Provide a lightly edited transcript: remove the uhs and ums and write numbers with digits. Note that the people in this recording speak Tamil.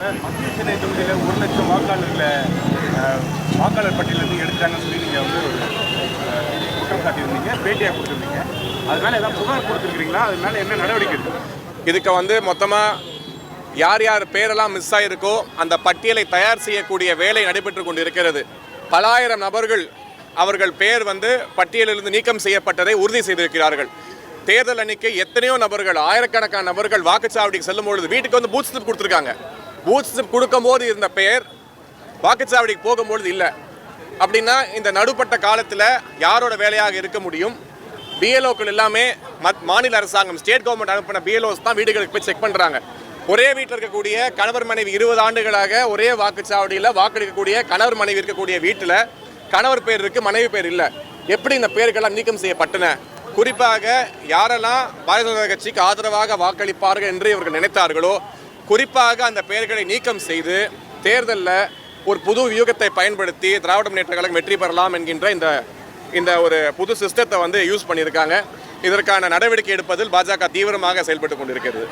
மத்திய சென்னை தொகுதியில் 1 லட்சம் வாக்காளர்களை வாக்காளர் பட்டியலிருந்து எடுக்கிறாங்கன்னு சொல்லி நீங்கள் வந்து ஒரு குற்றம் சாட்டியிருந்தீங்க, பேட்டியாக கொடுத்துருந்தீங்க. அதனால ஏதாவது புகார் கொடுத்துருக்கீங்களா? அதனால என்ன நடவடிக்கை இருக்குது? இதுக்கு வந்து மொத்தமாக யார் யார் பேரெல்லாம் மிஸ் ஆகிருக்கோ அந்த பட்டியலை தயார் செய்யக்கூடிய வேலை நடைபெற்று கொண்டு இருக்கிறது. பல ஆயிரம் நபர்கள் அவர்கள் பேர் வந்து பட்டியலிலிருந்து நீக்கம் செய்யப்பட்டதை உறுதி செய்திருக்கிறார்கள். தேர்தல் அன்னைக்கு எத்தனையோ நபர்கள், ஆயிரக்கணக்கான நபர்கள் வாக்குச்சாவடிக்கு செல்லும் பொழுது வீட்டுக்கு வந்து பூத் ஸ்லிப் கொடுத்துருக்காங்க. பூத் ஸ்லிப் கொடுக்கும்போது இருந்த பெயர் வாக்குச்சாவடிக்கு போகும்பொழுது இல்லை. அப்படின்னா இந்த நடுப்பட்ட காலத்தில் யாரோட வேலையாக இருக்க முடியும்? பிஎல்ஓக்கள் எல்லாமே மாநில அரசாங்கம், ஸ்டேட் கவர்மெண்ட் அனுப்பின பிஎல்ஓஸ் தான் வீடுகளுக்கு போய் செக் பண்ணுறாங்க. ஒரே வீட்டில் இருக்கக்கூடிய கணவர் மனைவி 20 ஆண்டுகளாக ஒரே வாக்குச்சாவடியில் வாக்களிக்கக்கூடிய கணவர் மனைவி இருக்கக்கூடிய வீட்டில் கணவர் பேர் இருக்குது, மனைவி பேர் இல்லை. எப்படி இந்த பேர்களெல்லாம் நீக்கம் செய்யப்பட்டன? குறிப்பாக யாரெல்லாம் பாரதிய ஜனதா கட்சிக்கு ஆதரவாக வாக்களிப்பார்கள் என்று இவர்கள் நினைத்தார்களோ குறிப்பாக அந்த பெயர்களை நீக்கம் செய்து தேர்தலில் ஒரு புது வியூகத்தை பயன்படுத்தி திராவிட முன்னேற்ற கழகம் வெற்றி பெறலாம் என்கின்ற இந்த ஒரு புது சிஸ்டத்தை வந்து யூஸ் பண்ணியிருக்காங்க. இதற்கான நடவடிக்கை எடுப்பதில் பாஜக தீவிரமாக செயல்பட்டு கொண்டிருக்கிறது.